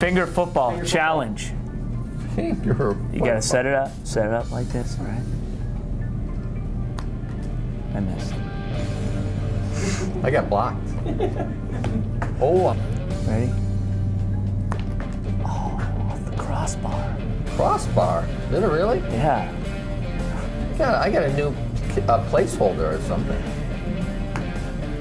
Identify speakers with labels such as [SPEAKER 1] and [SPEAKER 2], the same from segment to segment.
[SPEAKER 1] Finger football challenge.
[SPEAKER 2] Finger.
[SPEAKER 1] You gotta set it up. Set it up like this, all right? I missed.
[SPEAKER 2] I got blocked. Oh.
[SPEAKER 1] Ready? Oh, off the crossbar.
[SPEAKER 2] Crossbar? Did it really?
[SPEAKER 1] Yeah.
[SPEAKER 2] I got a new placeholder or something.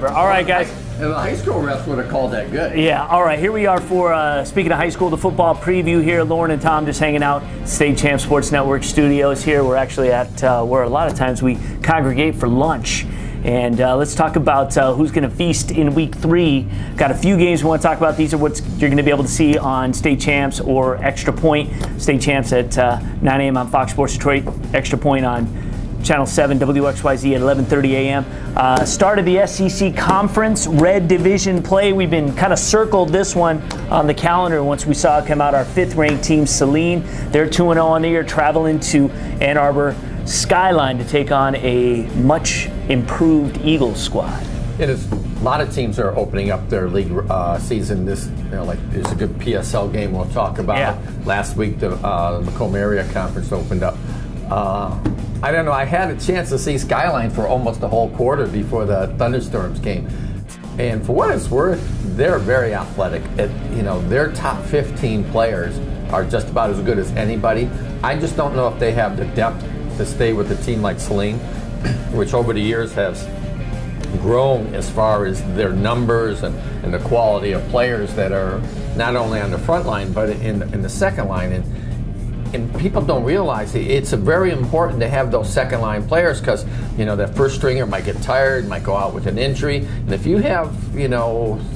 [SPEAKER 1] All right, guys.
[SPEAKER 2] The high school refs would have called that good.
[SPEAKER 1] Yeah, all right, here we are for, speaking of high school, the football preview here. Lauren and Tom just hanging out, State Champ Sports Network studios here. We're actually at where a lot of times we congregate for lunch. And let's talk about who's going to feast in week 3. Got a few games we want to talk about. These are what you're going to be able to see on State Champs or Extra Point. State Champs at 9 a.m. on Fox Sports Detroit, Extra Point on Channel 7, WXYZ at 11:30 a.m. Start of the SEC Conference Red Division play. We've been kind of circled this one on the calendar once we saw it come out. Our 5th-ranked team, Saline, they're 2-0 on the year, traveling to Ann Arbor Skyline to take on a much improved Eagles squad.
[SPEAKER 2] It is. A lot of teams are opening up their league season. This, like there's a good PSL game we'll talk about.
[SPEAKER 1] Yeah.
[SPEAKER 2] Last week, the Macomb Area Conference opened up. I don't know. I had a chance to see Skyline for almost a whole quarter before the thunderstorms came, and for what it's worth, they're very athletic. Their top 15 players are just about as good as anybody. I just don't know if they have the depth to stay with a team like Saline, which over the years has grown as far as their numbers and the quality of players that are not only on the front line but in the second line. And people don't realize it's very important to have those second line players because, that first stringer might get tired, might go out with an injury. And if you have,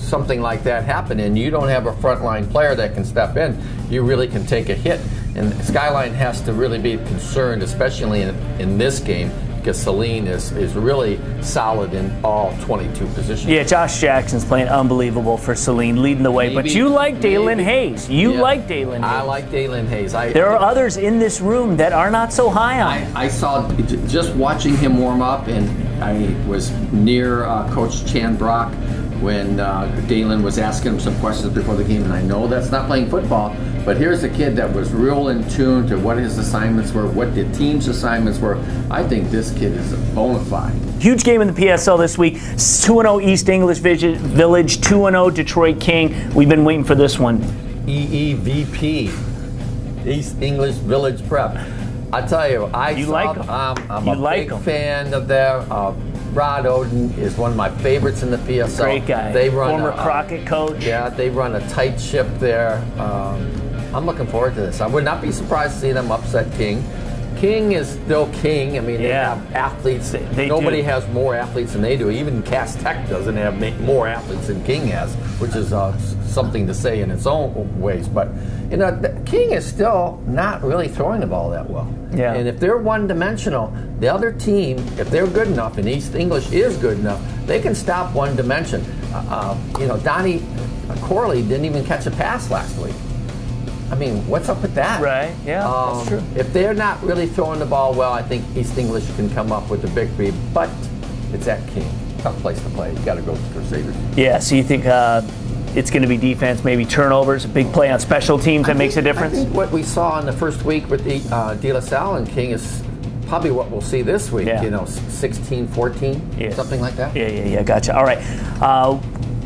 [SPEAKER 2] something like that happen and you don't have a front line player that can step in, you really can take a hit. And Skyline has to really be concerned, especially in this game, because Saline is really solid in all 22 positions. Yeah,
[SPEAKER 1] Josh Jackson's playing unbelievable for Saline, leading the way. But you like Dalen Hayes. You like Dalen Hayes.
[SPEAKER 2] I like Dalen Hayes.
[SPEAKER 1] There are others in this room that are not so high on him.
[SPEAKER 3] I saw, just watching him warm up, and I was near Coach Chan Brock when Dalen was asking him some questions before the game, and I know that's not playing football, but here's a kid that was real in tune to what his assignments were, what the team's assignments were. I think this kid is a bona fide.
[SPEAKER 1] Huge game in the PSL this week. 2-0 East English Village, 2-0 Detroit King. We've been waiting for this one.
[SPEAKER 2] EEVP, East English Village Prep. I tell you, I'm a big fan of them. Rod Oden is one of my favorites in the PSL.
[SPEAKER 1] Great guy. Former Crockett coach.
[SPEAKER 2] Yeah, they run a tight ship there. I'm looking forward to this. I would not be surprised to see them upset King. King is still King. I mean, they have athletes. Nobody has more athletes than they do. Even Cass Tech doesn't have more athletes than King has, which is something to say in its own ways. But King is still not really throwing the ball that well.
[SPEAKER 1] Yeah.
[SPEAKER 2] And if they're one-dimensional, the other team, if they're good enough, and East English is good enough, they can stop one dimension. Donnie Corley didn't even catch a pass last week. I mean, what's up with that?
[SPEAKER 1] Right, yeah, that's true.
[SPEAKER 2] If they're not really throwing the ball well, I think East English can come up with a victory, but it's at King. Tough place to play. You got to go with the Crusaders.
[SPEAKER 1] Yeah, so you think it's going to be defense, maybe turnovers, a big play on special teams that makes a difference?
[SPEAKER 2] I think what we saw in the first week with the De La Salle and King is probably what we'll see this week, 16-14, something like that.
[SPEAKER 1] Yeah, gotcha. All right.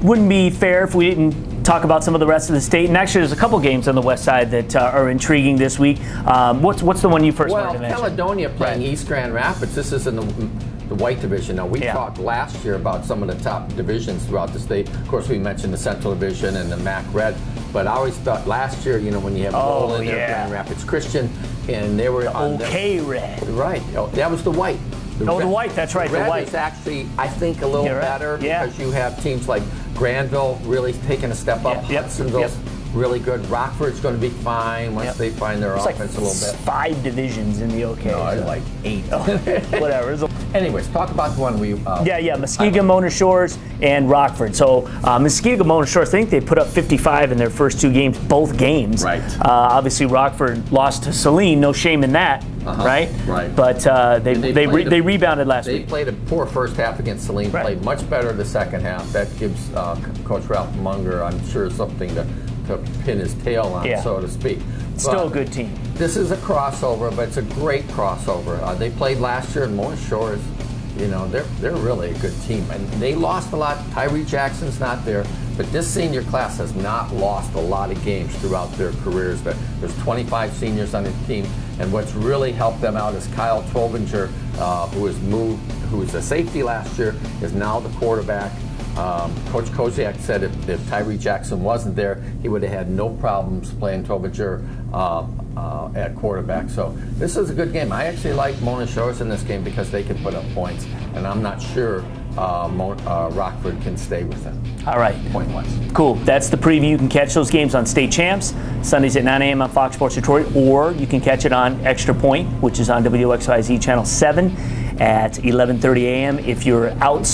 [SPEAKER 1] Wouldn't be fair if we didn't talk about some of the rest of the state. And actually, there's a couple games on the west side that are intriguing this week. What's the one you first wanted to mention?
[SPEAKER 2] Caledonia playing East Grand Rapids. This is in the white division. Now, we talked last year about some of the top divisions throughout the state. Of course, we mentioned the Central Division and the MAC Red. But I always thought last year, when you have Bowl in there, Grand Rapids Christian, and they were on
[SPEAKER 1] Red.
[SPEAKER 2] Right. That was the white.
[SPEAKER 1] The white, that's right,
[SPEAKER 2] the
[SPEAKER 1] white.
[SPEAKER 2] Red is actually, I think, a little better because you have teams like Granville really taking a step up. Hudsonville's really good. Rockford's going to be fine once they find their offense a little bit.
[SPEAKER 1] 5 divisions in the OK.
[SPEAKER 2] No, it's like 8.
[SPEAKER 1] Whatever.
[SPEAKER 2] Anyways, talk about the one we...
[SPEAKER 1] Muskegon, Mona Shores, and Rockford. So Muskegon, Mona Shores, I think they put up 55 in their first 2 games, both games.
[SPEAKER 2] Right.
[SPEAKER 1] Obviously, Rockford lost to Saline. No shame in that, right?
[SPEAKER 2] Right.
[SPEAKER 1] But they rebounded last week.
[SPEAKER 2] They played a poor first half against Saline, played much better the second half. That gives Coach Ralph Munger, I'm sure, something to to pin his tail on, so to speak.
[SPEAKER 1] Still a good team.
[SPEAKER 2] This is a crossover, but it's a great crossover. They played last year in Mona Shores. You know, they're really a good team, and they lost a lot. Tyree Jackson's not there, but this senior class has not lost a lot of games throughout their careers. But there's 25 seniors on the team, and what's really helped them out is Kyle Trovinger, who was a safety last year, is now the quarterback. Coach Koziak said if Tyree Jackson wasn't there, he would have had no problems playing Trovinger at quarterback. So this is a good game. I actually like Mona Shores in this game because they can put up points, and I'm not sure Rockford can stay with them.
[SPEAKER 1] All right.
[SPEAKER 2] Point-wise.
[SPEAKER 1] Cool. That's the preview. You can catch those games on State Champs, Sundays at 9 a.m. on Fox Sports Detroit, or you can catch it on Extra Point, which is on WXYZ Channel 7 at 11:30 a.m. If you're out,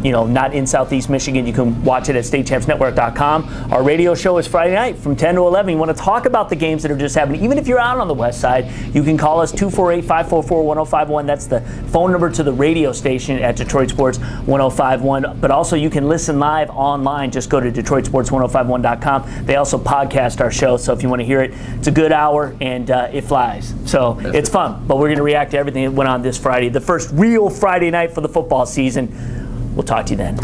[SPEAKER 1] not in Southeast Michigan, you can watch it at StateChampsNetwork.com. Our radio show is Friday night from 10 to 11. You want to talk about the games that are just happening. Even if you're out on the west side, you can call us 248-544-1051. That's the phone number to the radio station at Detroit Sports 1051. But also you can listen live online. Just go to DetroitSports1051.com. They also podcast our show, so if you want to hear it, it's a good hour and it flies. So it's fun. But we're going to react to everything that went on this Friday, the first real Friday night for the football season. We'll talk to you then.